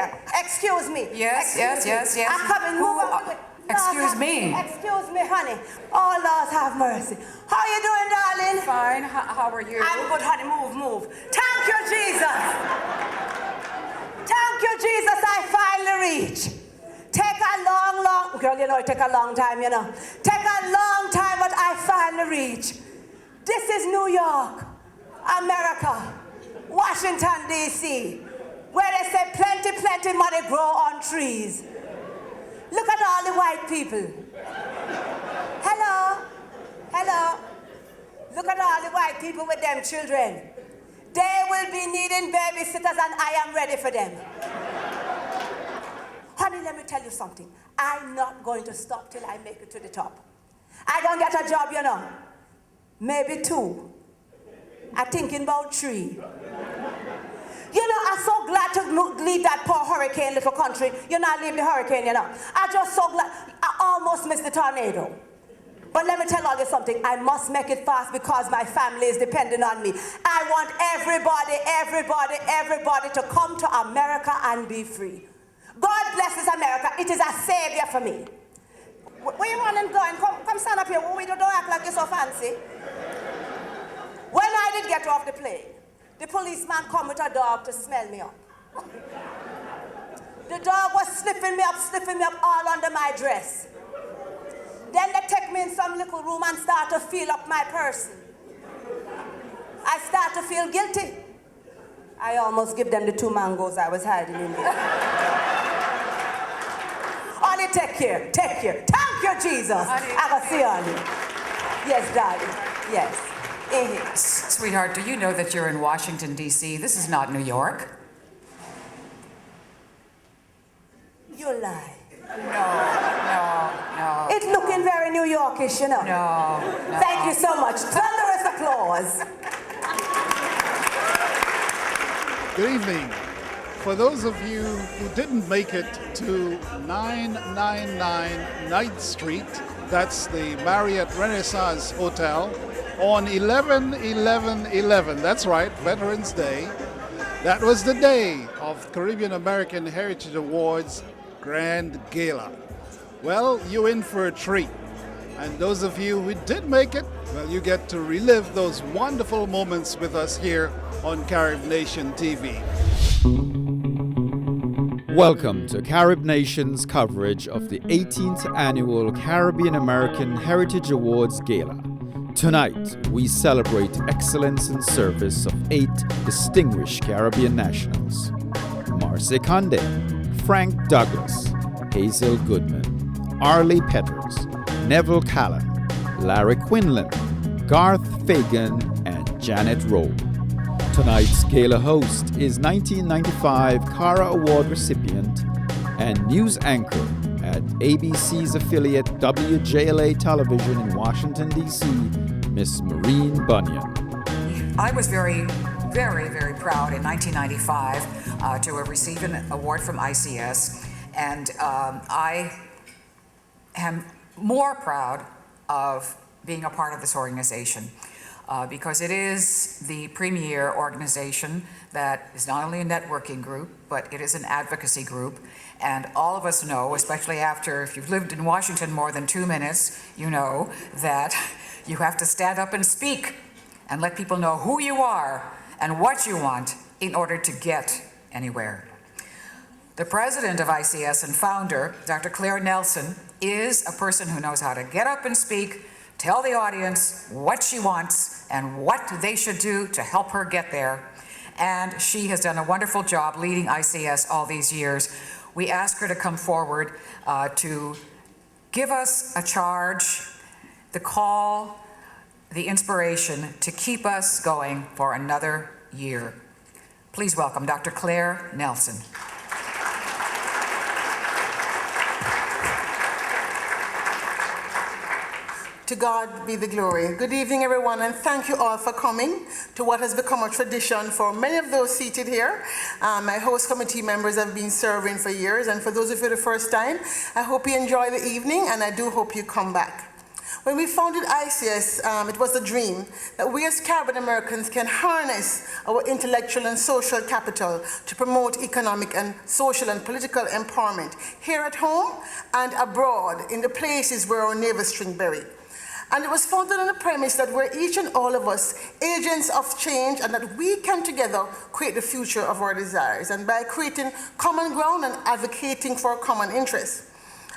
here. Excuse me. Yes. I'm coming. Move on. Excuse me. Excuse me, honey. Oh, Lord, have mercy. How you doing, darling? Fine. How are you? I'm good, honey. Move. Thank you, Jesus. Thank you, Jesus. I finally reach. Take a long, girl, you know, it take a long time, you know. Take a long time, but I finally reach. This is New York, America, Washington, D.C., where they say plenty money grow on trees. Look at all the white people. Hello. Look at all the white people with them children. They will be needing babysitters and I am ready for them. Honey, let me tell you something. I'm not going to stop till I make it to the top. I don't get a job, you know. Maybe 2. I'm thinking about 3. You know, I'm so glad to leave that poor hurricane little country. You know, I leave the hurricane, you know. I'm just so glad. I almost missed the tornado. But let me tell all you something. I must make it fast because my family is depending on me. I want everybody to come to America and be free. God blesses America. It is a savior for me. Where you running going? Come stand up here. We don't act like you're so fancy. When I did get off the plane, the policeman come with a dog to smell me up. The dog was sniffing me up all under my dress. Then they take me in some little room and start to feel up my person. I start to feel guilty. I almost give them the 2 mangoes I was hiding in there. Ollie, take care. Thank you, Jesus. I can see Ollie. Yes, darling. Yes. Sweetheart, do you know that you're in Washington, D.C.? This is not New York. You lie. No. It's looking very New Yorkish, you know. No. Thank you so much. Thunderous applause. Good evening. For those of you who didn't make it to 999 9th Street, that's the Marriott Renaissance Hotel, on 11/11/11, that's right, Veterans Day. That was the day of Caribbean American Heritage Awards Grand Gala. Well, you're in for a treat. And those of you who did make it, well, you get to relive those wonderful moments with us here on Carib Nation TV. Welcome to Carib Nation's coverage of the 18th Annual Caribbean American Heritage Awards Gala. Tonight, we celebrate excellence in service of 8 distinguished Caribbean nationals: Marcy Conde, Frank Douglas, Hazel Goodman, Arlie Petters, Neville Callan, Larry Quinlan, Garth Fagan, and Janet Rowe. Tonight's gala host is 1995 CARAH Award recipient and news anchor at ABC's affiliate WJLA Television in Washington, D.C., Miss Maureen Bunyan. I was very proud in 1995 to have received an award from ICS, and I am more proud of being a part of this organization because it is the premier organization that is not only a networking group, but it is an advocacy group. And all of us know, especially after, if you've lived in Washington more than 2 minutes, you know that you have to stand up and speak and let people know who you are and what you want in order to get anywhere. The president of ICS and founder, Dr. Claire Nelson, is a person who knows how to get up and speak, tell the audience what she wants and what they should do to help her get there. And she has done a wonderful job leading ICS all these years. We ask her to come forward to give us a charge, the call, the inspiration to keep us going for another year. Please welcome Dr. Claire Nelson. To God be the glory. Good evening, everyone, and thank you all for coming to what has become a tradition for many of those seated here. My host committee members have been serving for years, and for those of you the first time, I hope you enjoy the evening, and I do hope you come back. When we founded ICS, it was a dream that we as Caribbean Americans can harness our intellectual and social capital to promote economic and social and political empowerment here at home and abroad in the places where our neighbors string berry. And it was founded on the premise that we're each and all of us agents of change and that we can together create the future of our desires, and by creating common ground and advocating for common interests.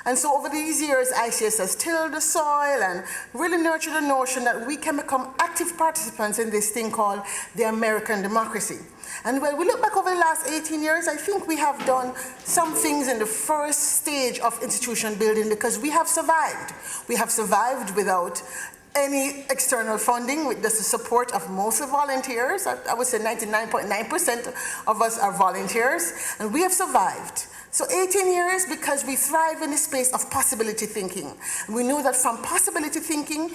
And so over these years, ICS has tilled the soil and really nurtured the notion that we can become active participants in this thing called the American democracy. And when we look back over the last 18 years, I think we have done some things in the first stage of institution building because we have survived. We have survived without any external funding, with just the support of mostly volunteers. I would say 99.9% of us are volunteers, and we have survived. So 18 years because we thrive in the space of possibility thinking. We know that from possibility thinking,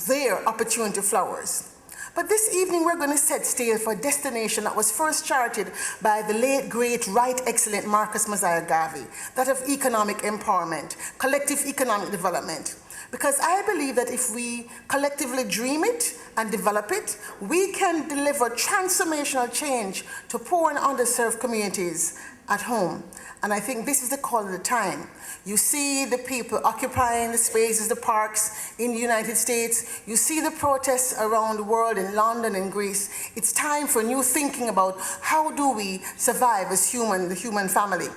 there opportunity flowers. But this evening we're going to set sail for a destination that was first charted by the late, great, right excellent Marcus Mosiah Garvey, that of economic empowerment, collective economic development. Because I believe that if we collectively dream it and develop it, we can deliver transformational change to poor and underserved communities at home. And I think this is the call of the time. You see the people occupying the spaces, the parks in the United States. You see the protests around the world, in London and Greece. It's time for new thinking about how do we survive as the human family.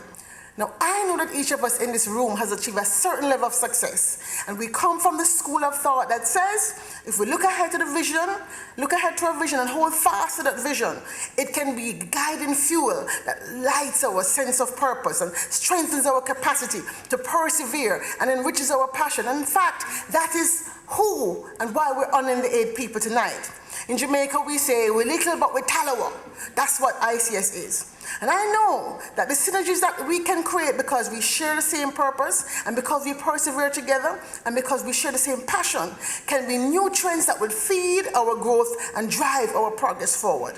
Now, I know that each of us in this room has achieved a certain level of success. And we come from the school of thought that says, if we look ahead to the vision, look ahead to our vision and hold fast to that vision, it can be guiding fuel that lights our sense of purpose and strengthens our capacity to persevere and enriches our passion. And in fact, that is who and why we're honoring the 8 people tonight. In Jamaica, we say, we're little but we're talawa. That's what ICS is. And I know that the synergies that we can create because we share the same purpose and because we persevere together and because we share the same passion can be new trends that will feed our growth and drive our progress forward.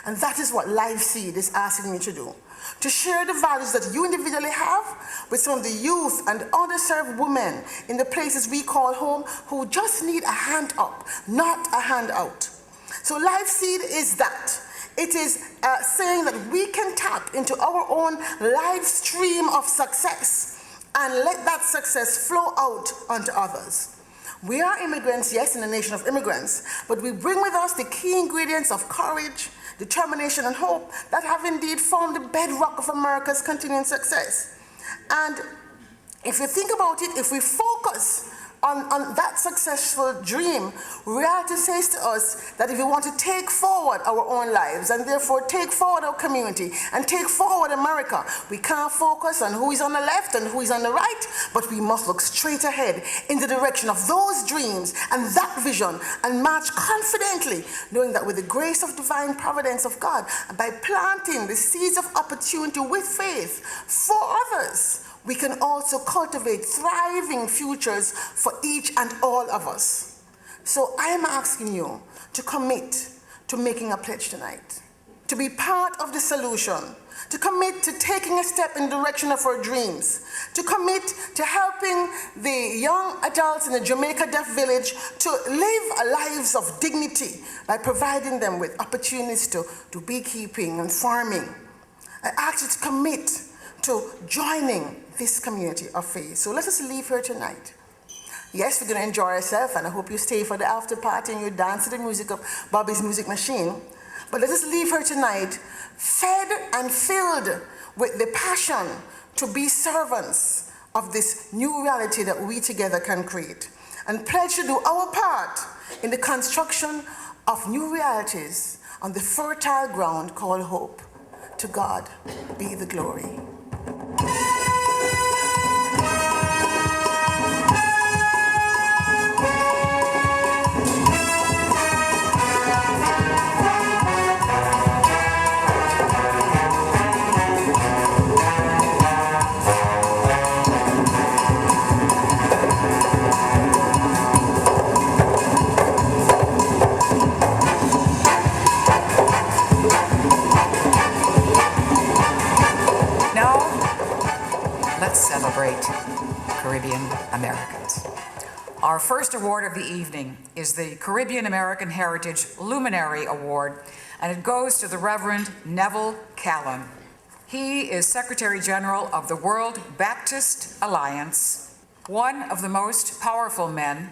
And that is what Life Seed is asking me to do. To share the values that you individually have with some of the youth and underserved women in the places we call home who just need a hand up, not a hand out. So Life Seed is that. It is saying that we can tap into our own live stream of success and let that success flow out onto others. We are immigrants, yes, in a nation of immigrants, but we bring with us the key ingredients of courage, determination, and hope that have indeed formed the bedrock of America's continuing success. And if you think about it, if we focus on that successful dream, reality says to us that if we want to take forward our own lives and therefore take forward our community and take forward America, we can't focus on who is on the left and who is on the right, but we must look straight ahead in the direction of those dreams and that vision and march confidently, knowing that with the grace of divine providence of God, and by planting the seeds of opportunity with faith for others, we can also cultivate thriving futures for each and all of us. So I am asking you to commit to making a pledge tonight, to be part of the solution, to commit to taking a step in the direction of our dreams, to commit to helping the young adults in the Jamaica Deaf Village to live lives of dignity by providing them with opportunities to do beekeeping and farming. I ask you to commit to joining this community of faith. So let us leave here tonight. Yes, we're going to enjoy ourselves, and I hope you stay for the after party and you dance to the music of Bobby's Music Machine. But let us leave here tonight fed and filled with the passion to be servants of this new reality that we together can create, and pledge to do our part in the construction of new realities on the fertile ground called hope. To God be the glory. Let's celebrate Caribbean Americans. Our first award of the evening is the Caribbean American Heritage Luminary Award, and it goes to the Reverend Neville Callan. He is Secretary General of the World Baptist Alliance, one of the most powerful men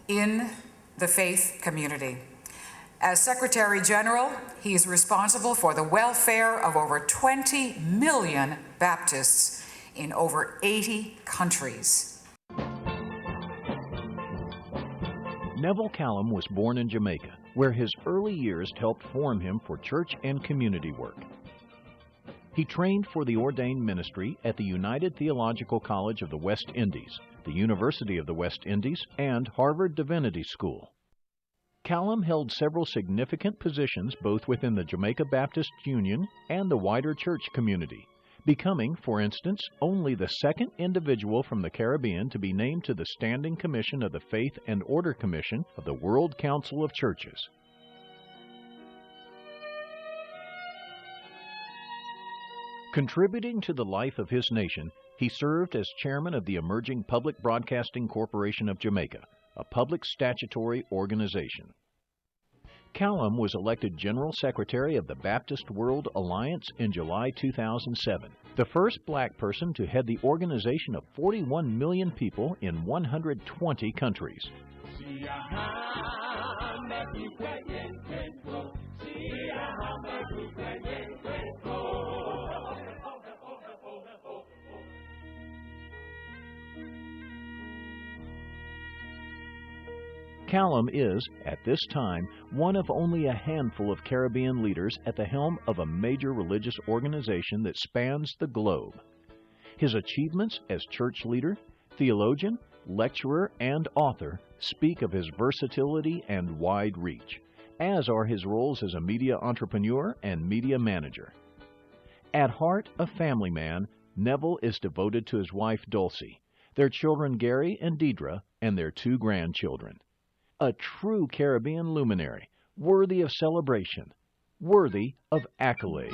in the faith community. As Secretary General, he is responsible for the welfare of over 20 million Baptists in over 80 countries. Neville Callan was born in Jamaica, where his early years helped form him for church and community work. He trained for the ordained ministry at the United Theological College of the West Indies, the University of the West Indies, and Harvard Divinity School. Callan held several significant positions both within the Jamaica Baptist Union and the wider church community, becoming, for instance, only the second individual from the Caribbean to be named to the Standing Commission of the Faith and Order Commission of the World Council of Churches. Contributing to the life of his nation, he served as chairman of the emerging Public Broadcasting Corporation of Jamaica, a public statutory organization. Callan was elected General Secretary of the Baptist World Alliance in July 2007, the first black person to head the organization of 41 million people in 120 countries. Callan is, at this time, one of only a handful of Caribbean leaders at the helm of a major religious organization that spans the globe. His achievements as church leader, theologian, lecturer, and author speak of his versatility and wide reach, as are his roles as a media entrepreneur and media manager. At heart a family man, Neville is devoted to his wife Dulcie, their children Gary and Deidre, and their 2 grandchildren. A true Caribbean luminary, worthy of celebration, worthy of accolade.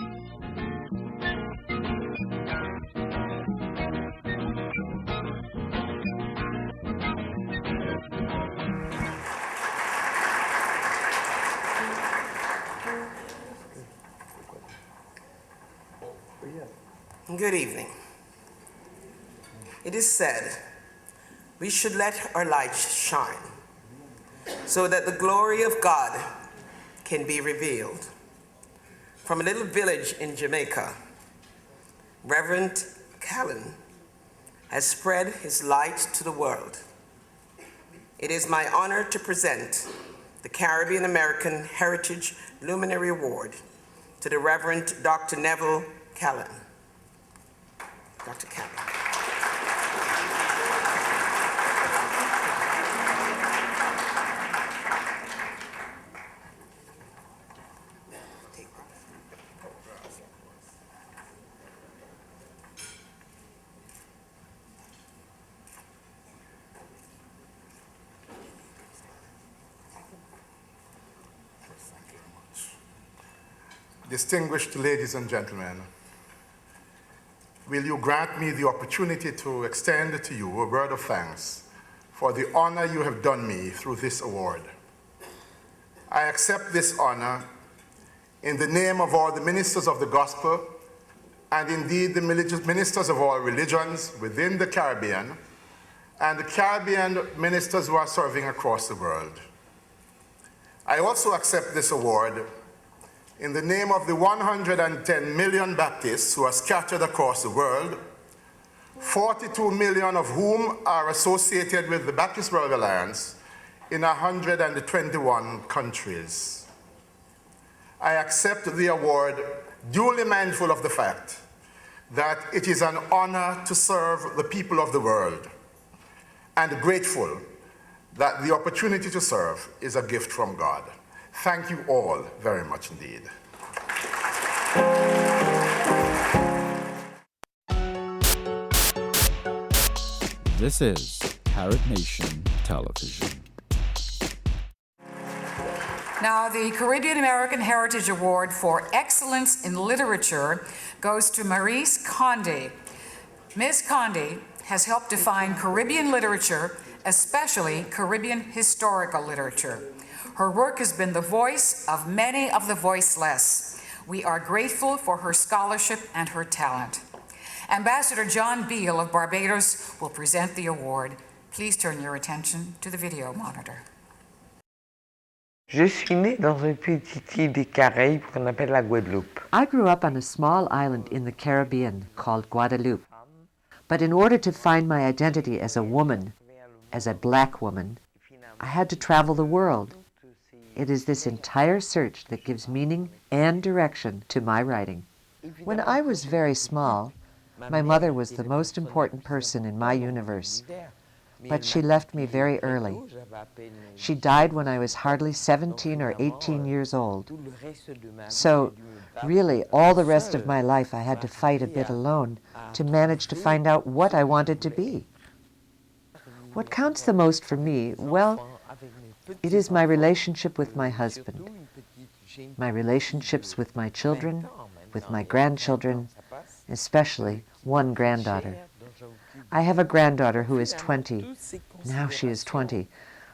Good evening. It is said, we should let our light shine so that the glory of God can be revealed. From a little village in Jamaica, Reverend Callan has spread his light to the world. It is my honor to present the Caribbean American Heritage Luminary Award to the Reverend Dr. Neville Callan. Dr. Callan. Distinguished ladies and gentlemen, will you grant me the opportunity to extend to you a word of thanks for the honor you have done me through this award. I accept this honor in the name of all the ministers of the gospel and indeed the ministers of all religions within the Caribbean and the Caribbean ministers who are serving across the world. I also accept this award in the name of the 110 million Baptists who are scattered across the world, 42 million of whom are associated with the Baptist World Alliance in 121 countries. I accept the award duly mindful of the fact that it is an honor to serve the people of the world and grateful that the opportunity to serve is a gift from God. Thank you all very much indeed. This is CARAH Nation Television. Now, the Caribbean American Heritage Award for Excellence in Literature goes to Maurice Condé. Ms. Condé has helped define Caribbean literature especially Caribbean historical literature. Her work has been the voice of many of the voiceless. We are grateful for her scholarship and her talent. Ambassador John Beale of Barbados will present the award. Please turn your attention to the video monitor. Je suis né dans un petit île des Caraïbes qu'on appelle la Guadeloupe. I grew up on a small island in the Caribbean called Guadeloupe. But in order to find my identity as a woman, as a black woman, I had to travel the world. It is this entire search that gives meaning and direction to my writing. When I was very small, my mother was the most important person in my universe. But she left me very early. She died when I was hardly 17 or 18 years old. So, really, all the rest of my life I had to fight a bit alone to manage to find out what I wanted to be. What counts the most for me, well, it is my relationship with my husband, my relationships with my children, with my grandchildren, especially one granddaughter. I have a granddaughter who is 20. Now she is 20.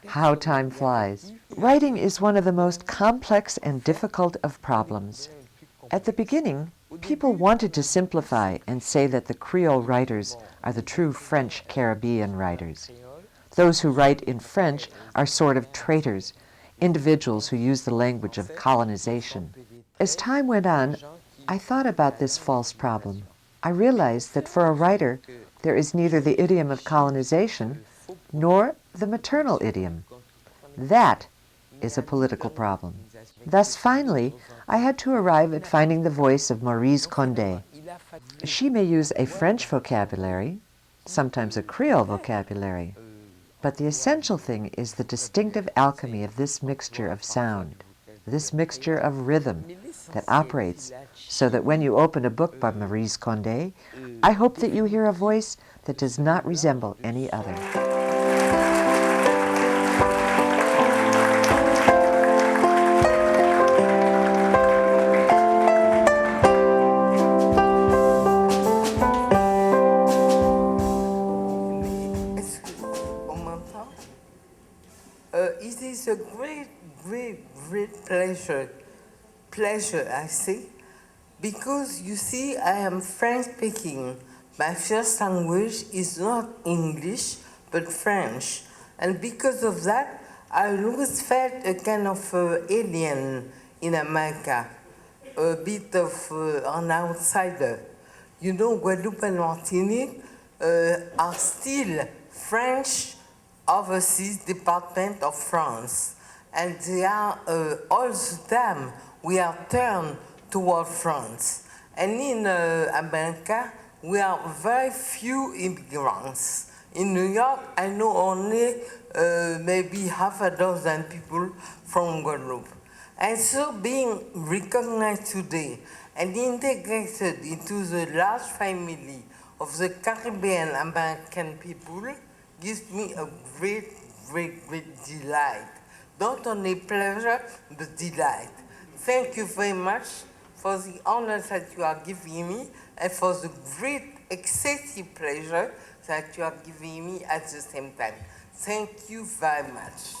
How time flies. Writing is one of the most complex and difficult of problems. At the beginning, people wanted to simplify and say that the Creole writers are the true French Caribbean writers. Those who write in French are sort of traitors, individuals who use the language of colonization. As time went on, I thought about this false problem. I realized that for a writer, there is neither the idiom of colonization nor the maternal idiom. That is a political problem. Thus, finally, I had to arrive at finding the voice of Maryse Condé. She may use a French vocabulary, sometimes a Creole vocabulary, but the essential thing is the distinctive alchemy of this mixture of sound, this mixture of rhythm that operates so that when you open a book by Maryse Condé, I hope that you hear a voice that does not resemble any other. It is a great pleasure, I say, because you see, I am French speaking. My first language is not English, but French. And because of that, I always felt a kind of alien in America, a bit of an outsider. You know, Guadeloupe and Martinique are still French overseas department of France. And they are, all the time, we are turned toward France. And in America, we are very few immigrants. In New York, I know only maybe half a dozen people from Guadeloupe. And so being recognized today and integrated into the large family of the Caribbean American people gives me a great delight. Not only pleasure, but delight. Thank you very much for the honor that you are giving me and for the great excessive pleasure that you are giving me at the same time. Thank you very much.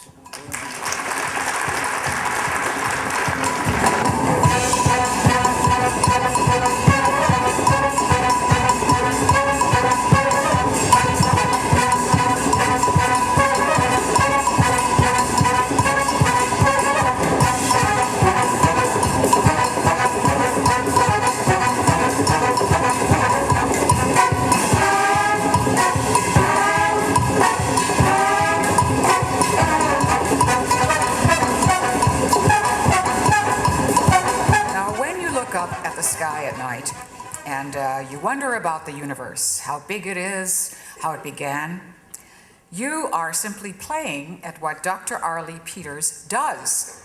Sky at night, and you wonder about the universe, how big it is, how it began. You are simply playing at what Dr. Arlie Peters does.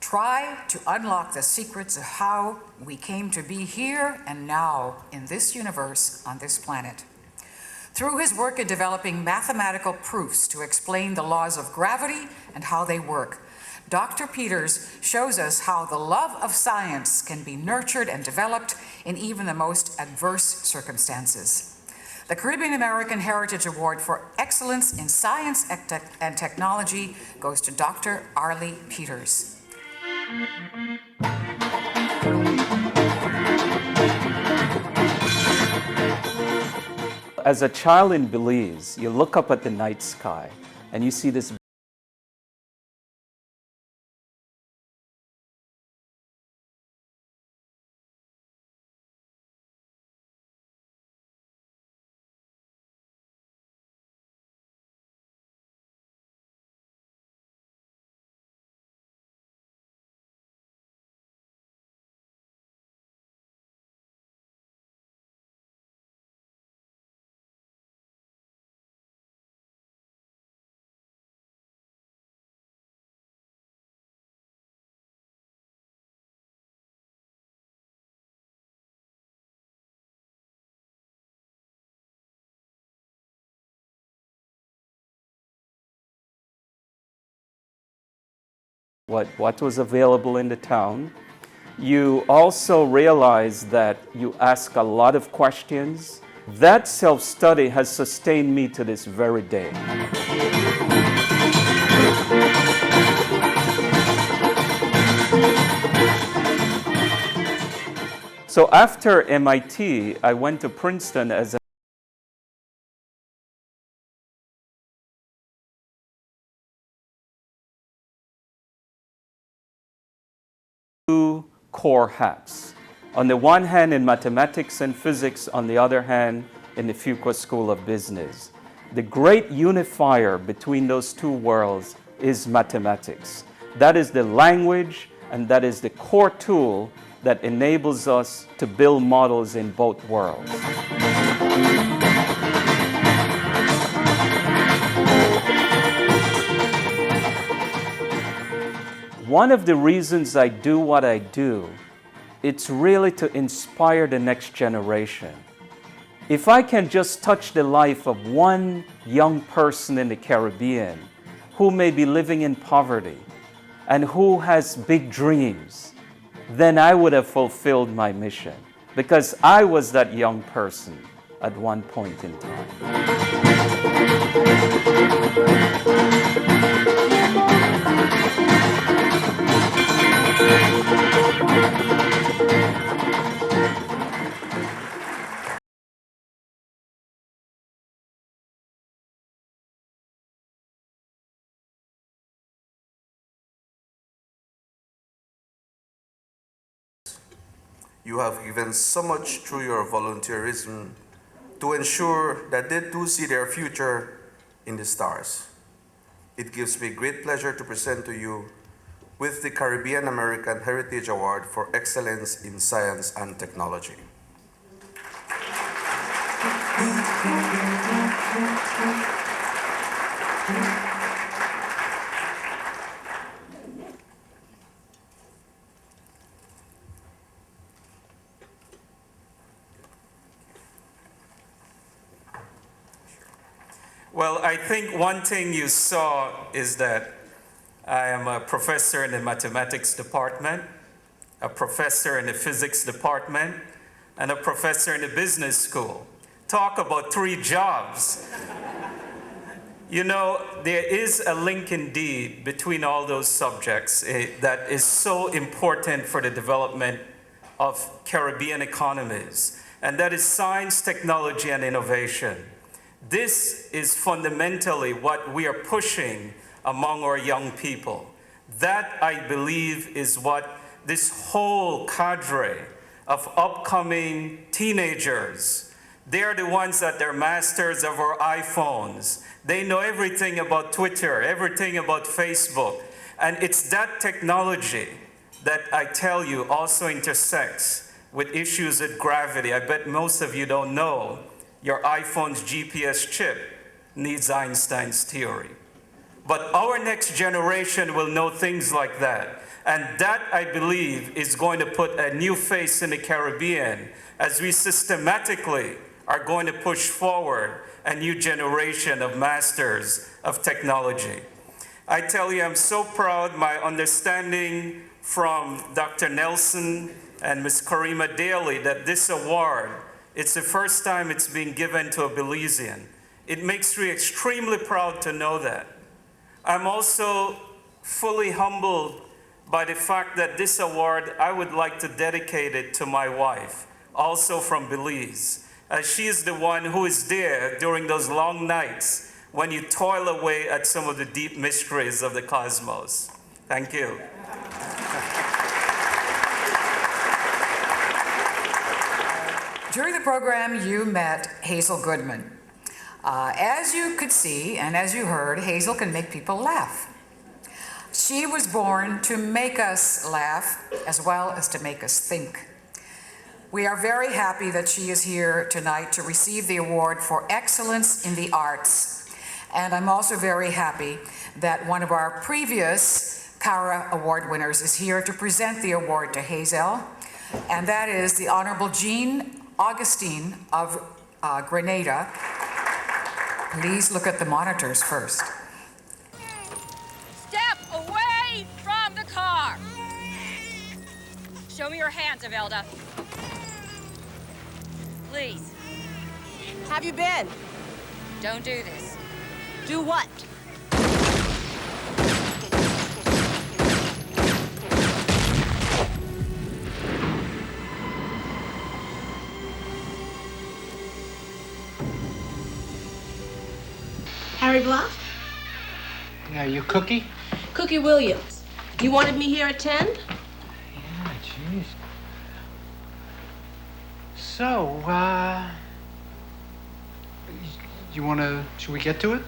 Try to unlock the secrets of how we came to be here and now in this universe on this planet. Through his work in developing mathematical proofs to explain the laws of gravity and how they work, Dr. Peters shows us how the love of science can be nurtured and developed in even the most adverse circumstances. The Caribbean American Heritage Award for Excellence in Science and Technology goes to Dr. Arlie Peters. As a child in Belize, you look up at the night sky and you see this what was available in the town. You also realize that you ask a lot of questions. That self-study has sustained me to this very day. So after MIT, I went to Princeton as a two core hats. On the one hand in mathematics and physics, on the other hand in the Fuqua School of Business. The great unifier between those two worlds is mathematics. That is the language and that is the core tool that enables us to build models in both worlds. One of the reasons I do what I do, it's really to inspire the next generation. If I can just touch the life of one young person in the Caribbean who may be living in poverty and who has big dreams, then I would have fulfilled my mission because I was that young person at one point in time. You have given so much through your volunteerism to ensure that they do see their future in the stars. It gives me great pleasure to present to you with the Caribbean American Heritage Award for Excellence in Science and Technology. Well, I think one thing you saw is that I am a professor in the mathematics department, a professor in the physics department, and a professor in the business school. Talk about 3 jobs. You know, there is a link indeed between all those subjects that is so important for the development of Caribbean economies, and that is science, technology, and innovation. This is fundamentally what we are pushing among our young people. That, I believe, is what this whole cadre of upcoming teenagers, they're the ones that are masters of our iPhones. They know everything about Twitter, everything about Facebook. And it's that technology that I tell you also intersects with issues with gravity. I bet most of you don't know your iPhone's GPS chip needs Einstein's theory. But our next generation will know things like that. And that, I believe, is going to put a new face in the Caribbean as we systematically are going to push forward a new generation of masters of technology. I tell you, I'm so proud. My understanding from Dr. Nelson and Ms. Karima Daly that this award It's the first time it's being given to a Belizean. It makes me extremely proud to know that. I'm also fully humbled by the fact that this award, I would like to dedicate it to my wife, also from Belize, as she is the one who is there during those long nights when you toil away at some of the deep mysteries of the cosmos. Thank you. During the program, you met Hazel Goodman. As you could see and as you heard, Hazel can make people laugh. She was born to make us laugh as well as to make us think. We are very happy that she is here tonight to receive the award for excellence in the arts. And I'm also very happy that one of our previous CARAH Award winners is here to present the award to Hazel, and that is the Honorable Jean Augustine of Grenada. Please look at the monitors first. Step away from the car. Show me your hands, Evelda. Please. Have you been? Don't do this. Do what? Harry Bluff? Yeah, you Cookie? Cookie Williams. You wanted me here at 10? Yeah, jeez. So, should we get to it?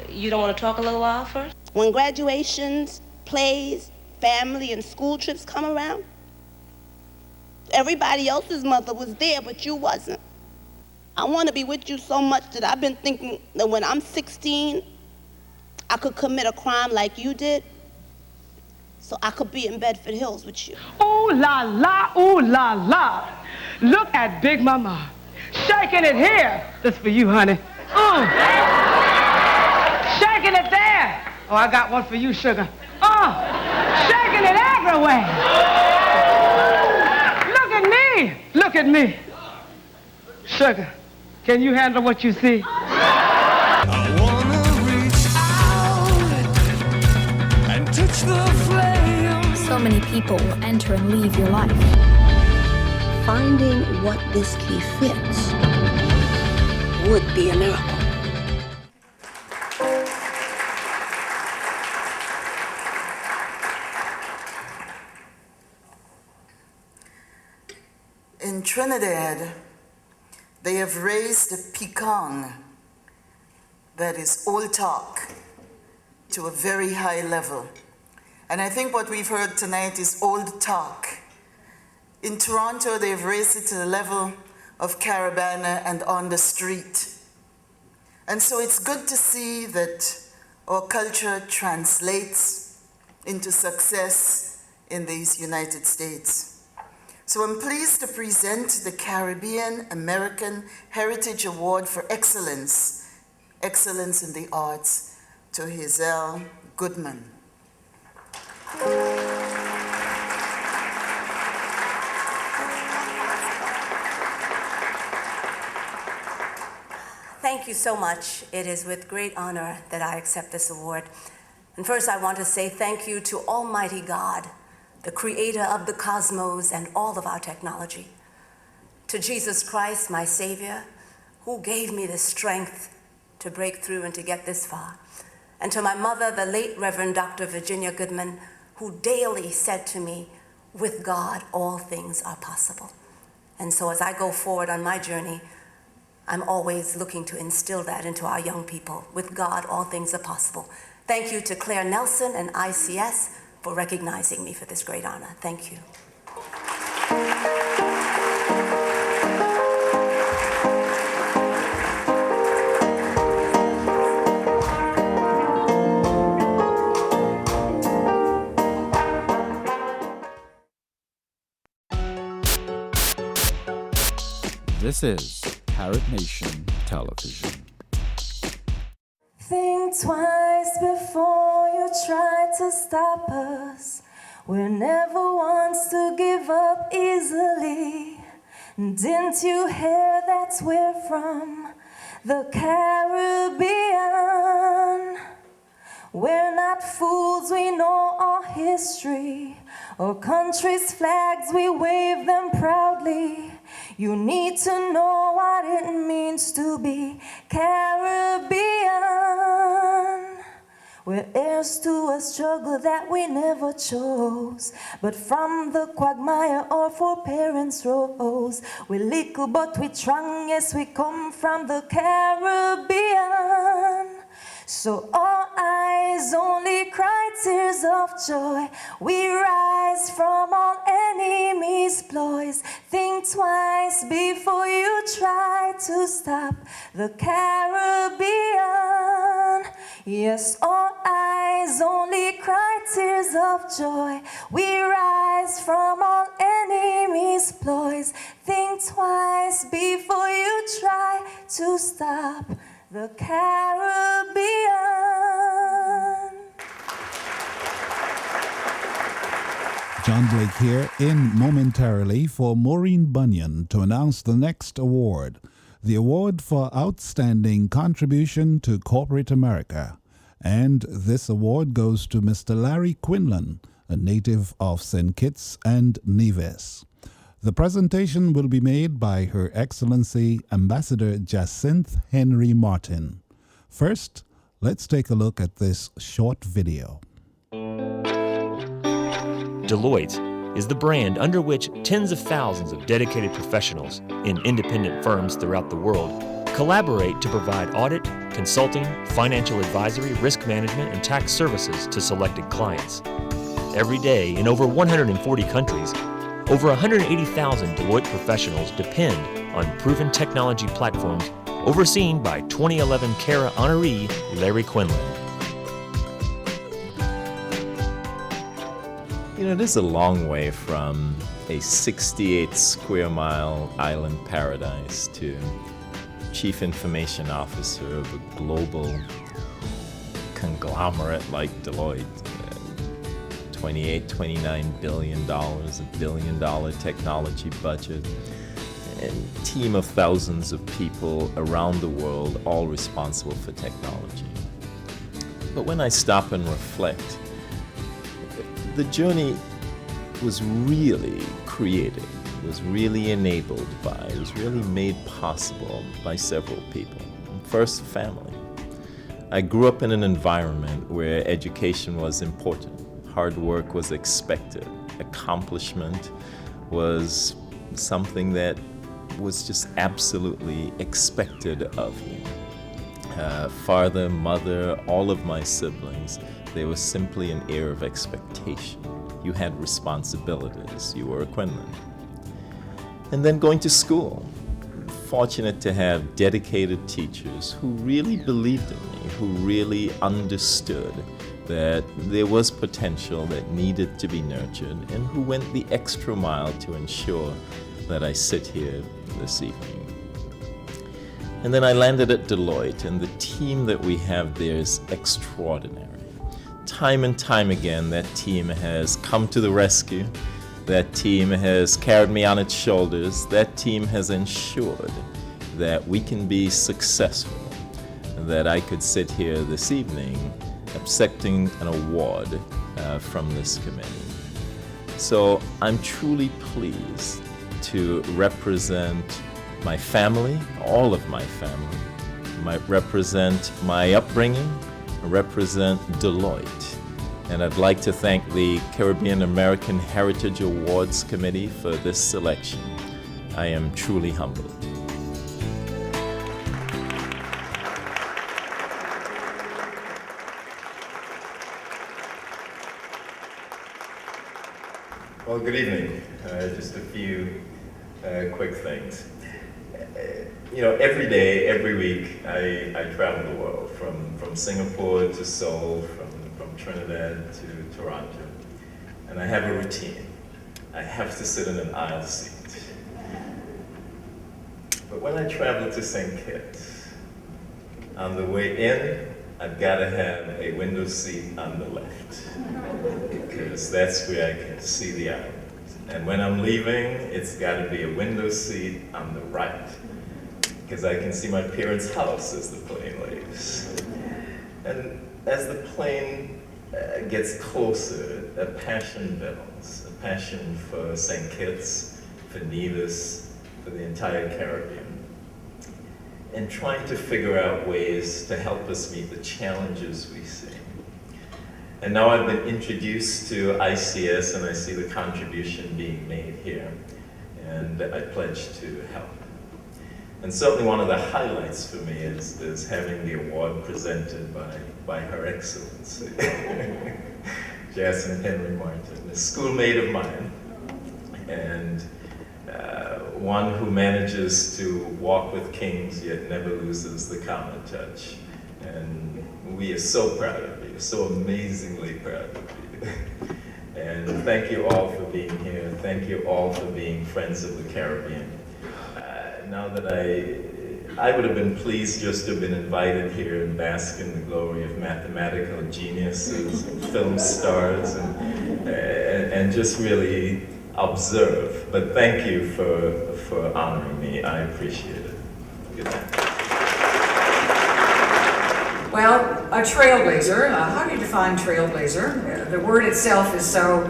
You don't want to talk a little while first? When graduations, plays, family, and school trips come around, everybody else's mother was there, but you wasn't. I want to be with you so much that I've been thinking that when I'm 16, I could commit a crime like you did, so I could be in Bedford Hills with you. Ooh la la, ooh la la. Look at Big Mama. Shaking it here. This for you, honey. Shaking it there. Oh, I got one for you, sugar. Shaking it everywhere. Look at me. Look at me. Sugar, can you handle what you see? I wanna reach out and touch the flame. So many people will enter and leave your life. Finding what this key fits would be a miracle. In Trinidad, they have raised the pecan, that is old talk, to a very high level. And I think what we've heard tonight is old talk. In Toronto, they've raised it to the level of Carabana and on the street. And so it's good to see that our culture translates into success in these United States. So I'm pleased to present the Caribbean American Heritage Award for Excellence, Excellence in the Arts, to Hazel Goodman. Thank you so much. It is with great honor that I accept this award. And first, I want to say thank you to Almighty God, the creator of the cosmos and all of our technology. To Jesus Christ, my Savior, who gave me the strength to break through and to get this far. And to my mother, the late Reverend Dr. Virginia Goodman, who daily said to me, with God, all things are possible. And so as I go forward on my journey, I'm always looking to instill that into our young people. With God, all things are possible. Thank you to Claire Nelson and ICS for recognizing me for this great honor. Thank you. This is CARAH Nation Television. Think twice before you try to stop us. We're never ones to give up easily. Didn't you hear that we're from the Caribbean? We're not fools, we know our history. Our country's flags, we wave them proudly. You need to know what it means to be Caribbean. We're heirs to a struggle that we never chose, but from the quagmire our foreparents rose. We little but we strong, yes, we come from the Caribbean. So our eyes only cry tears of joy. We rise from all enemies' ploys. Think twice before you try to stop the Caribbean. Yes, our eyes only cry tears of joy. We rise from all enemies' ploys. Think twice before you try to stop the Caribbean. John Blake here, in momentarily for Maureen Bunyan to announce the next award, the award for Outstanding Contribution to Corporate America. And this award goes to Mr. Larry Quinlan, a native of St. Kitts and Nevis. The presentation will be made by Her Excellency Ambassador Jacinth Henry Martin. First, let's take a look at this short video. Deloitte is the brand under which tens of thousands of dedicated professionals in independent firms throughout the world collaborate to provide audit, consulting, financial advisory, risk management, and tax services to selected clients. Every day in over 140 countries, over 180,000 Deloitte professionals depend on proven technology platforms overseen by 2011 CARAH honoree Larry Quinlan. You know, it is a long way from a 68 square mile island paradise to Chief Information Officer of a global conglomerate like Deloitte. $29 billion, $1 billion technology budget, and a team of thousands of people around the world, all responsible for technology. But when I stop and reflect, the journey was really created, was really enabled by, was really made possible by several people. First, family. I grew up in an environment where education was important. Hard work was expected. Accomplishment was something that was just absolutely expected of me. Father, mother, all of my siblings, there was simply an air of expectation. You had responsibilities. You were a Quinlan. And then going to school. Fortunate to have dedicated teachers who really believed in me, who really understood that there was potential that needed to be nurtured, and who went the extra mile to ensure that I sit here this evening. And then I landed at Deloitte, and the team that we have there is extraordinary. Time and time again, that team has come to the rescue. That team has carried me on its shoulders. That team has ensured that we can be successful, that I could sit here this evening accepting an award from this committee. So I'm truly pleased to represent my family, all of my family, represent my upbringing, represent Deloitte. And I'd like to thank the Caribbean American Heritage Awards Committee for this selection. I am truly humbled. Well, good evening. Just a few quick things. You know, every day, every week, I travel the world, from Singapore to Seoul, from Trinidad to Toronto, and I have a routine. I have to sit in an aisle seat. But when I travel to St. Kitts, on the way in, I've got to have a window seat on the left, because that's where I can see the island. And when I'm leaving, it's got to be a window seat on the right, because I can see my parents' house as the plane leaves. And as the plane gets closer, a passion builds, a passion for St. Kitts, for Nevis, for the entire Caribbean, and trying to figure out ways to help us meet the challenges we see. And now I've been introduced to ICS, and I see the contribution being made here, and I pledge to help. And certainly one of the highlights for me is having the award presented by Her Excellency, Jasmine Henry Martin, a schoolmate of mine, and one who manages to walk with kings yet never loses the common touch. And we are so proud of you, so amazingly proud of you. And thank you all for being here. Thank you all for being friends of the Caribbean. Now that I would have been pleased just to have been invited here and bask in the glory of mathematical geniuses and film stars and just really observe. But thank you for honoring me. I appreciate it. Good night. Well, a trailblazer, how do you define trailblazer? The word itself is so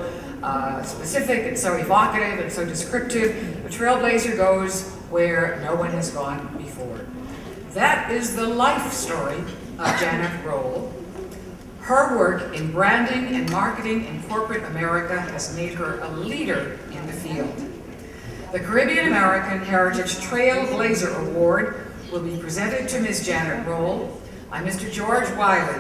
specific, it's so evocative, it's so descriptive. A trailblazer goes where no one has gone before. That is the life story of Janet Roll. Her work in branding and marketing in corporate America has made her a leader in the field. The Caribbean American Heritage Trailblazer Award will be presented to Ms. Janet Roll by Mr. George Wiley,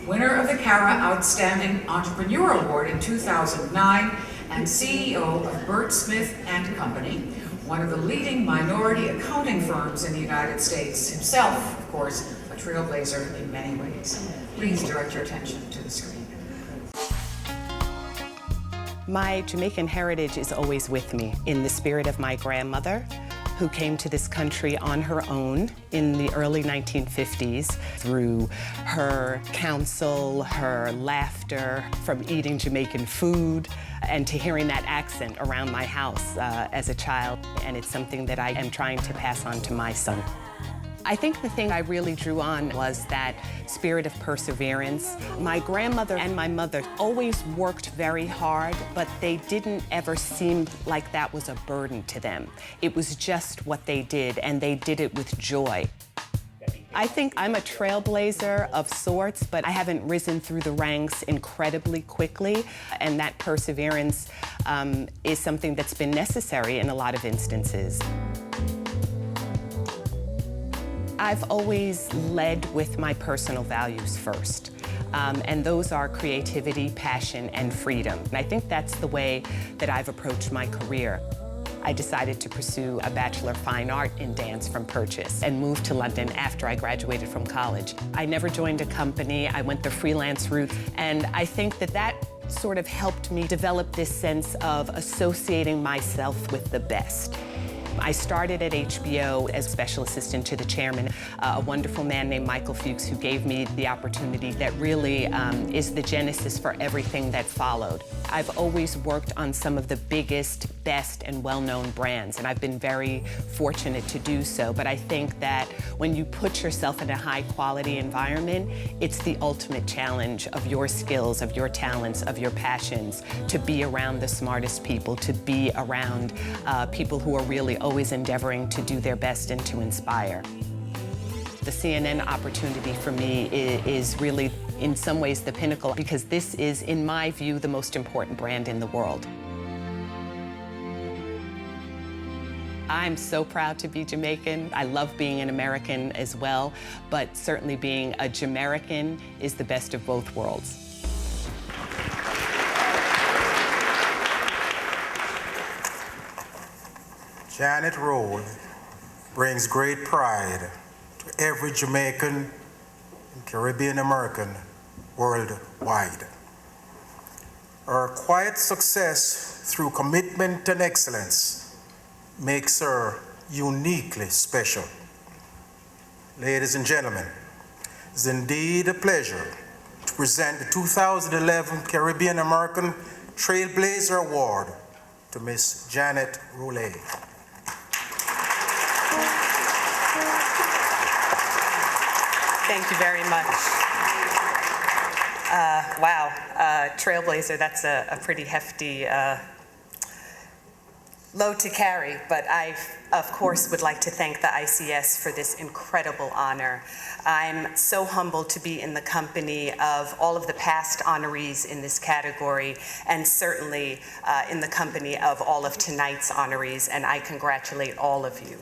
winner of the CARAH Outstanding Entrepreneur Award in 2009 and CEO of Burt Smith & Company, one of the leading minority accounting firms in the United States, himself, of course, a trailblazer in many ways. Please direct your attention to the screen. My Jamaican heritage is always with me in the spirit of my grandmother, who came to this country on her own in the early 1950s through her counsel, her laughter, from eating Jamaican food, and to hearing that accent around my house as a child. And it's something that I am trying to pass on to my son. I think the thing I really drew on was that spirit of perseverance. My grandmother and my mother always worked very hard, but they didn't ever seem like that was a burden to them. It was just what they did, and they did it with joy. I think I'm a trailblazer of sorts, but I haven't risen through the ranks incredibly quickly, and that perseverance is something that's been necessary in a lot of instances. I've always led with my personal values first, and those are creativity, passion, and freedom. And I think that's the way that I've approached my career. I decided to pursue a Bachelor of Fine Art in Dance from Purchase and moved to London after I graduated from college. I never joined a company. I went the freelance route, and I think that that sort of helped me develop this sense of associating myself with the best. I started at HBO as special assistant to the chairman, a wonderful man named Michael Fuchs, who gave me the opportunity that really is the genesis for everything that followed. I've always worked on some of the biggest, best, and well-known brands, and I've been very fortunate to do so. But I think that when you put yourself in a high-quality environment, it's the ultimate challenge of your skills, of your talents, of your passions, to be around the smartest people, to be around people who are really always endeavoring to do their best and to inspire. The CNN opportunity for me is really, in some ways, the pinnacle, because this is, in my view, the most important brand in the world. I'm so proud to be Jamaican. I love being an American as well, but certainly being a Jamaican is the best of both worlds. Janet Roll brings great pride to every Jamaican and Caribbean American worldwide. Her quiet success through commitment and excellence makes her uniquely special. Ladies and gentlemen, it's indeed a pleasure to present the 2011 Caribbean American Trailblazer Award to Miss Janet Roulet. Thank you very much. Wow, Trailblazer, that's a pretty hefty load to carry, but I, of course, would like to thank the ICS for this incredible honor. I'm so humbled to be in the company of all of the past honorees in this category, and certainly in the company of all of tonight's honorees, and I congratulate all of you.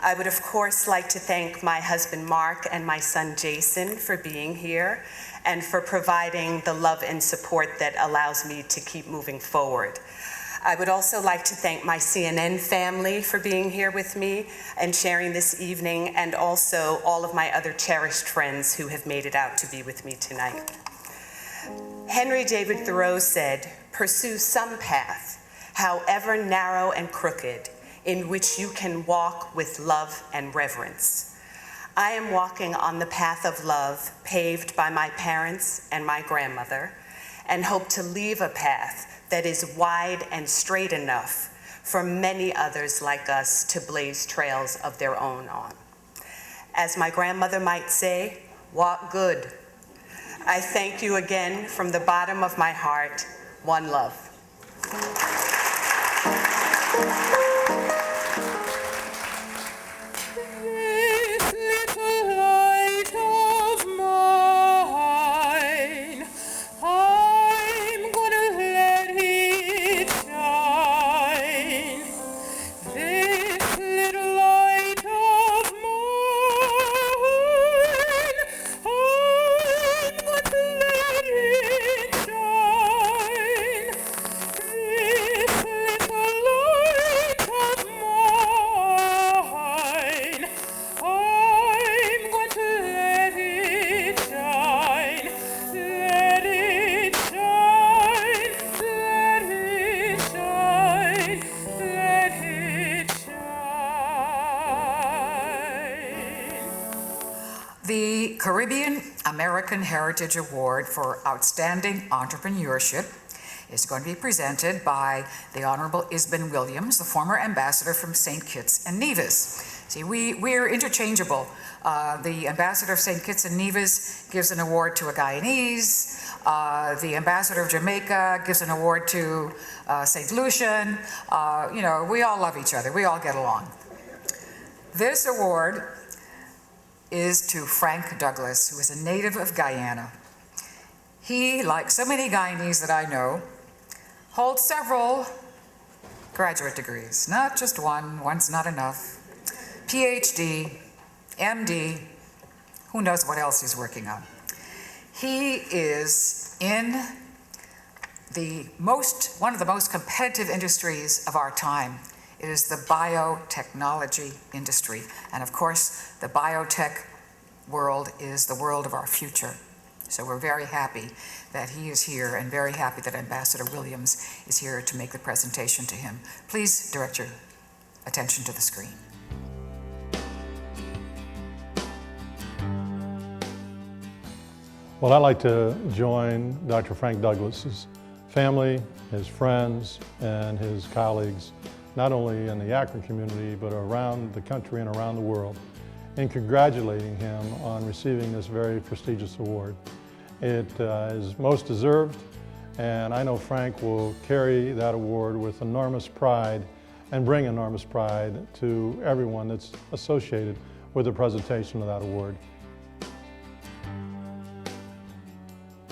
I would, of course, like to thank my husband, Mark, and my son, Jason, for being here and for providing the love and support that allows me to keep moving forward. I would also like to thank my CNN family for being here with me and sharing this evening, and also all of my other cherished friends who have made it out to be with me tonight. Henry David Thoreau said, "Pursue some path, however narrow and crooked, in which you can walk with love and reverence." I am walking on the path of love paved by my parents and my grandmother, and hope to leave a path that is wide and straight enough for many others like us to blaze trails of their own on. As my grandmother might say, walk good. I thank you again from the bottom of my heart. One love. The Caribbean American Heritage Award for Outstanding Entrepreneurship is going to be presented by the Honorable Isben Williams, the former ambassador from St. Kitts and Nevis. See, we're interchangeable. The ambassador of St. Kitts and Nevis gives an award to a Guyanese. The ambassador of Jamaica gives an award to St. Lucian. You know, we all love each other. We all get along. This award is to Frank Douglas, who is a native of Guyana. He, like so many Guyanese that I know, holds several graduate degrees, not just one, one's not enough. PhD, MD, who knows what else he's working on. He is in one of the most competitive industries of our time. It is the biotechnology industry. And of course, the biotech world is the world of our future. So we're very happy that he is here and very happy that Ambassador Williams is here to make the presentation to him. Please direct your attention to the screen. Well, I'd like to join Dr. Frank Douglas's family, his friends, and his colleagues, not only in the Akron community, but around the country and around the world, in congratulating him on receiving this very prestigious award. It is most deserved, and I know Frank will carry that award with enormous pride and bring enormous pride to everyone that's associated with the presentation of that award.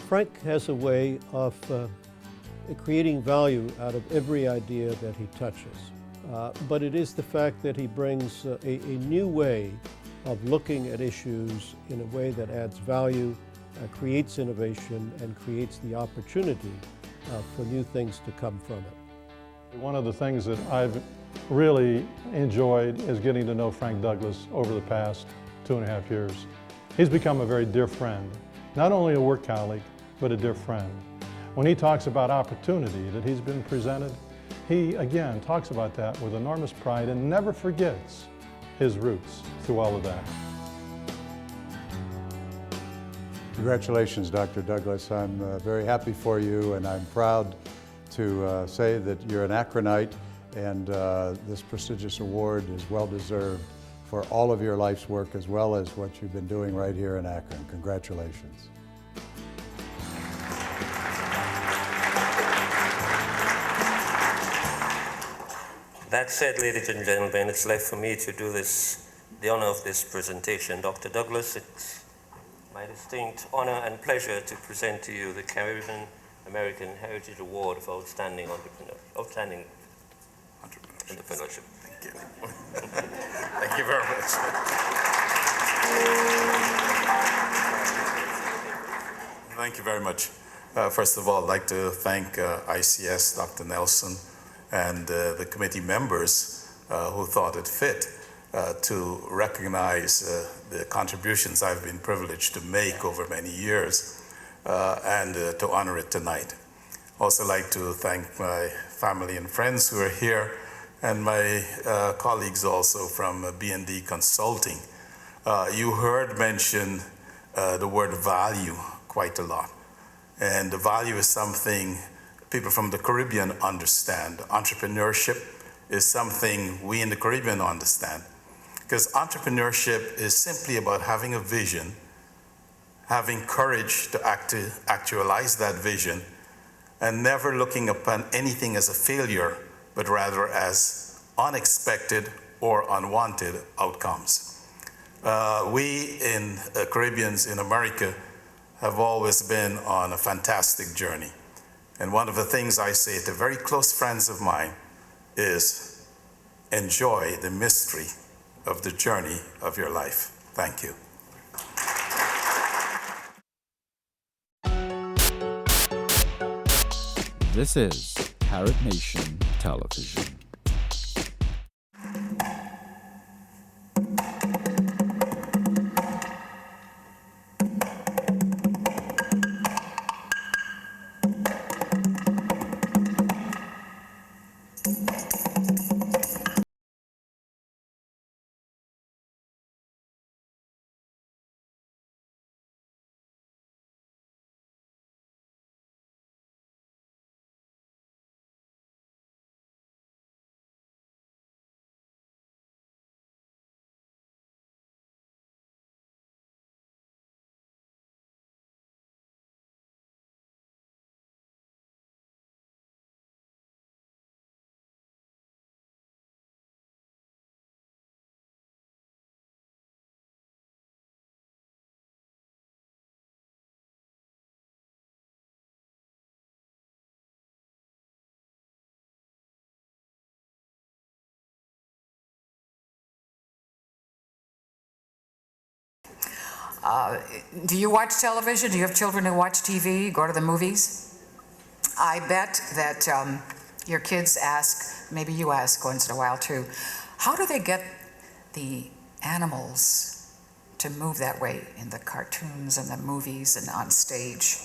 Frank has a way of creating value out of every idea that he touches. But it is the fact that he brings a new way of looking at issues in a way that adds value, creates innovation, and creates the opportunity for new things to come from it. One of the things that I've really enjoyed is getting to know Frank Douglas over the past 2.5 years. He's become a very dear friend, not only a work colleague, but a dear friend. When he talks about opportunity that he's been presented, he, again, talks about that with enormous pride and never forgets his roots through all of that. Congratulations, Dr. Douglas. I'm very happy for you, and I'm proud to say that you're an Akronite, and this prestigious award is well deserved for all of your life's work as well as what you've been doing right here in Akron. Congratulations. That said, ladies and gentlemen, it's left for me to do the honor of this presentation. Dr. Douglas, it's my distinct honor and pleasure to present to you the Caribbean American Heritage Award for Outstanding Entrepreneurship. Thank you. Thank you very much. Thank you very much. First of all, I'd like to thank ICS, Dr. Nelson, and the committee members who thought it fit to recognize the contributions I've been privileged to make over many years and to honor it tonight. Also like to thank my family and friends who are here and my colleagues also from B&D Consulting. You heard mention the word value quite a lot. And the value is something people from the Caribbean understand. Entrepreneurship is something we in the Caribbean understand. Because entrepreneurship is simply about having a vision, having courage to actualize that vision, and never looking upon anything as a failure, but rather as unexpected or unwanted outcomes. We in Caribbeans in America have always been on a fantastic journey. And one of the things I say to very close friends of mine is enjoy the mystery of the journey of your life. Thank you. This is CARAH Nation Television. Do you watch television? Do you have children who watch TV, go to the movies? I bet that your kids ask, maybe you ask once in a while too, how do they get the animals to move that way in the cartoons and the movies and on stage?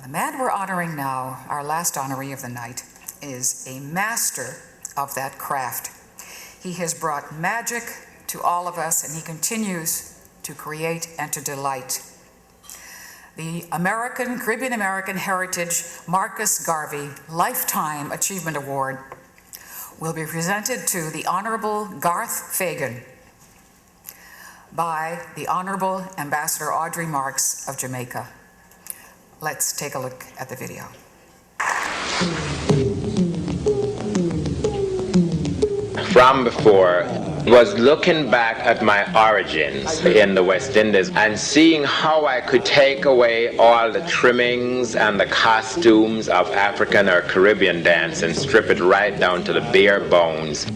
The man we're honoring now, our last honoree of the night, is a master of that craft. He has brought magic to all of us, and he continues to create and to delight. The Caribbean American Heritage Marcus Garvey Lifetime Achievement Award will be presented to the Honorable Garth Fagan by the Honorable Ambassador Audrey Marks of Jamaica. Let's take a look at the video. From before was looking back at my origins in the West Indies and seeing how I could take away all the trimmings and the costumes of African or Caribbean dance and strip it right down to the bare bones.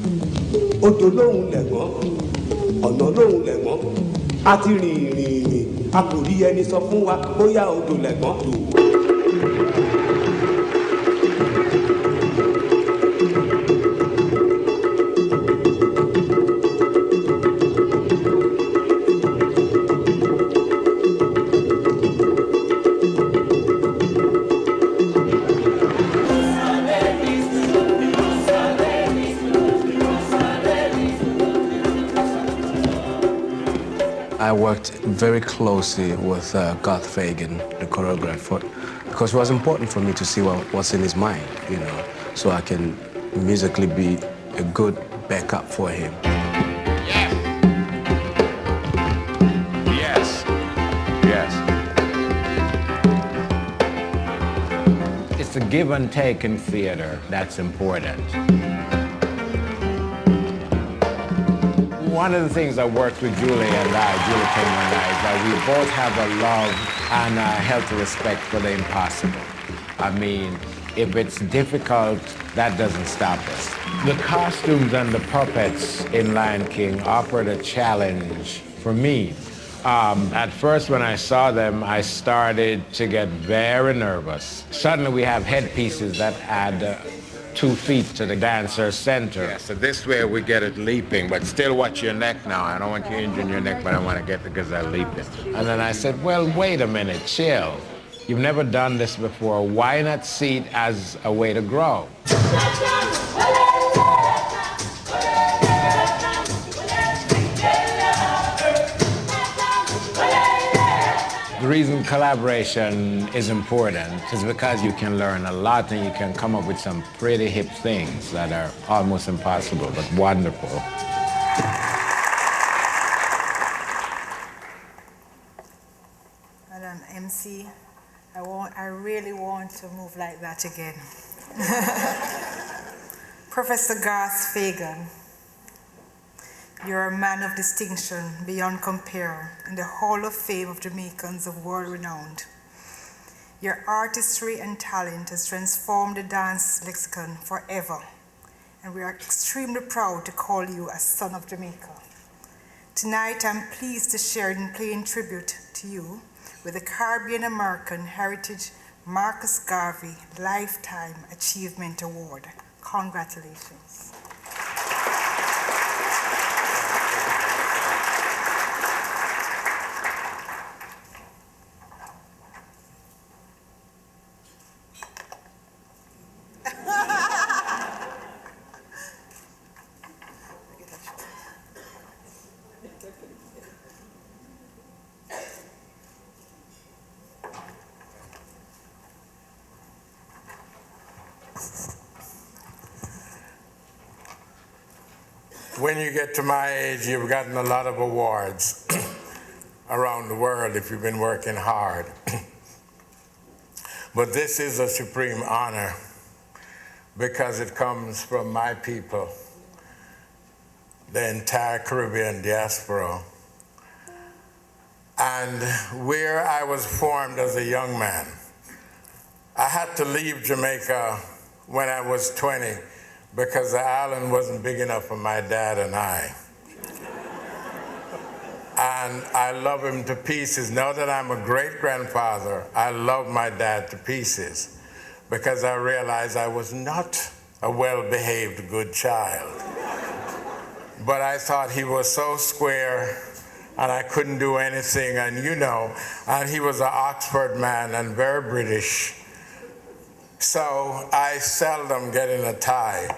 I worked very closely with Garth Fagan, the choreographer, because it was important for me to see what's in his mind, you know, so I can musically be a good backup for him. Yes. Yes. It's a give and take in theater that's important. One of the things that works with Julie Taylor and I, is that we both have a love and a healthy respect for the impossible. I mean, if it's difficult, that doesn't stop us. The costumes and the puppets in Lion King offered a challenge for me. At first, when I saw them, I started to get very nervous. Suddenly, we have headpieces that add 2 feet to the dancer's center. Yeah, so this way we get it leaping, but still watch your neck now. I don't want you injuring your neck, but I want to get the gazelle leaping. And then I said, well, wait a minute, chill. You've never done this before. Why not see it as a way to grow? The reason collaboration is important is because you can learn a lot and you can come up with some pretty hip things that are almost impossible, but wonderful. Madam MC, I really want to move like that again. Professor Garth Fagan, you're a man of distinction beyond compare in the Hall of Fame of Jamaicans of world renowned. Your artistry and talent has transformed the dance lexicon forever, and we are extremely proud to call you a son of Jamaica. Tonight, I'm pleased to share and play in tribute to you with the Caribbean American Heritage Marcus Garvey Lifetime Achievement Award. Congratulations. When you get to my age, you've gotten a lot of awards around the world if you've been working hard. But this is a supreme honor because it comes from my people, the entire Caribbean diaspora. And where I was formed as a young man, I had to leave Jamaica when I was 20 because the island wasn't big enough for my dad and I. And I love him to pieces. Now that I'm a great-grandfather, I love my dad to pieces because I realized I was not a well-behaved good child. But I thought he was so square and I couldn't do anything, and you know, and he was an Oxford man and very British. So I seldom get in a tie.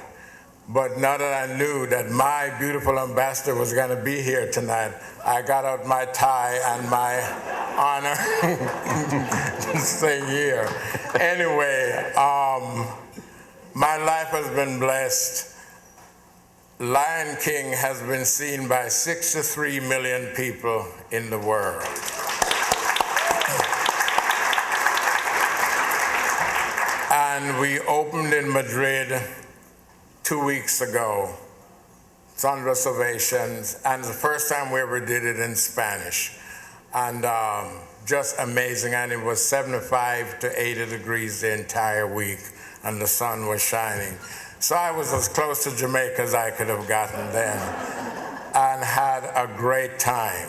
But now that I knew that my beautiful ambassador was going to be here tonight, I got out my tie and my honor thing here. Anyway, my life has been blessed. Lion King has been seen by 63 million people in the world. And we opened in Madrid 2 weeks ago, thunderous ovations, and the first time we ever did it in Spanish. And just amazing, and it was 75 to 80 degrees the entire week, and the sun was shining. So I was as close to Jamaica as I could have gotten then, and had a great time.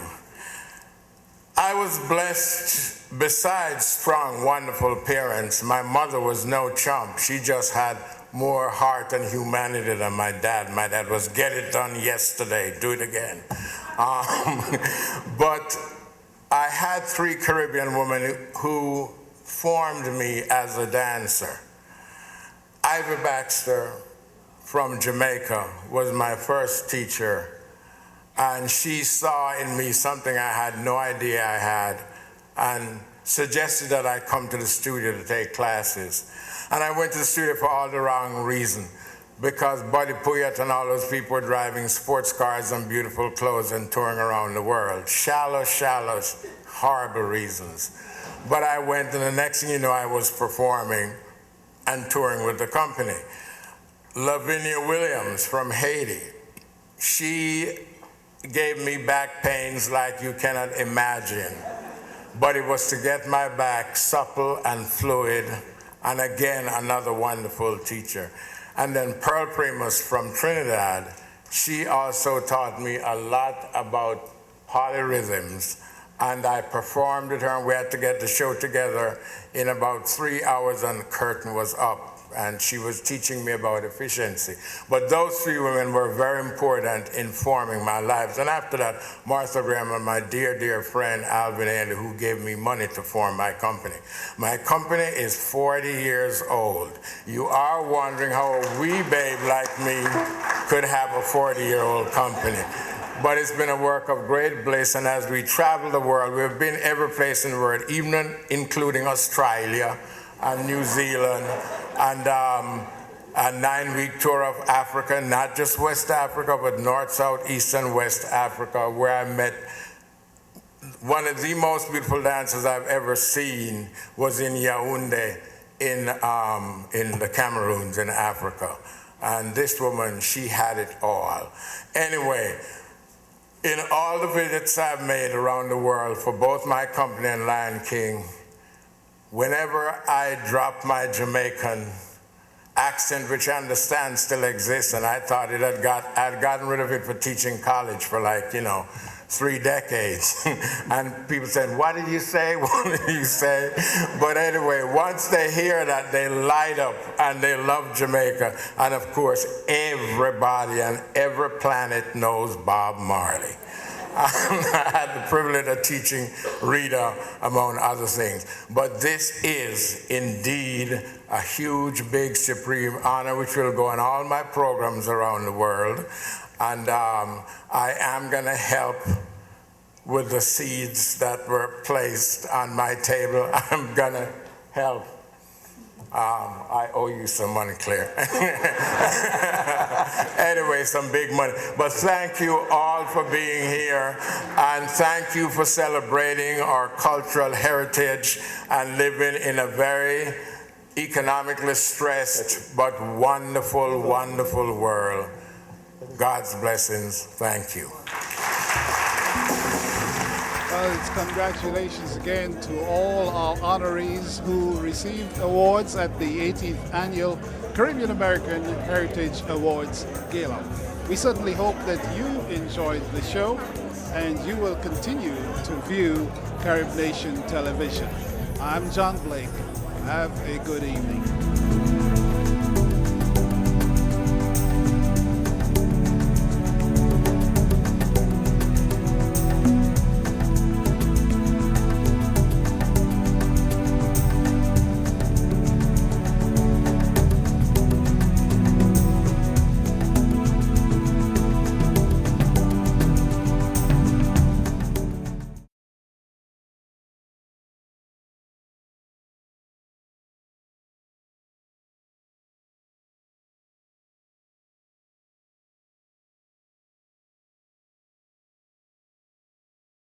I was blessed, besides strong, wonderful parents. My mother was no chump. She just had more heart and humanity than my dad. My dad was, get it done yesterday, do it again. But I had 3 Caribbean women who formed me as a dancer. Ivy Baxter from Jamaica was my first teacher, and she saw in me something I had no idea I had, and suggested that I come to the studio to take classes. And I went to the studio for all the wrong reason, because Buddy Puyat and all those people were driving sports cars and beautiful clothes and touring around the world. Shallow, horrible reasons. But I went, and the next thing you know, I was performing and touring with the company. Lavinia Williams from Haiti, she gave me back pains like you cannot imagine. But it was to get my back supple and fluid, and again, another wonderful teacher. And then Pearl Primus from Trinidad, she also taught me a lot about polyrhythms, and I performed with her, and we had to get the show together in about 3 hours, and the curtain was up, and she was teaching me about efficiency. But those three women were very important in forming my lives. And after that, Martha Graham and my dear, dear friend, Alvin Ailey, who gave me money to form my company. My company is 40 years old. You are wondering how a wee babe like me could have a 40-year-old company. But it's been a work of great bliss, and as we travel the world, we've been every place in the world, even including Australia and New Zealand, and a 9-week tour of Africa, not just West Africa, but North, South, East, and West Africa, where I met one of the most beautiful dancers I've ever seen was in Yaoundé in the Cameroons in Africa. And this woman, she had it all. Anyway, in all the visits I've made around the world for both my company and Lion King, whenever I drop my Jamaican accent, which I understand still exists, and I thought I'd gotten rid of it for teaching college for 3 decades. And people said, what did you say? What did you say? But anyway, once they hear that, they light up and they love Jamaica. And of course, everybody on every planet knows Bob Marley. I had the privilege of teaching Rita, among other things. But this is indeed a huge, big, supreme honor, which will go on all my programs around the world. And I am going to help with the seeds that were placed on my table. I'm going to help. I owe you some money, Claire. Anyway, some big money. But thank you all for being here, and thank you for celebrating our cultural heritage and living in a very economically stressed but wonderful, wonderful world. God's blessings. Thank you. Well, it's congratulations again to all our honorees who received awards at the 18th Annual Caribbean American Heritage Awards Gala. We certainly hope that you enjoyed the show and you will continue to view Carib Nation Television. I'm John Blake. Have a good evening.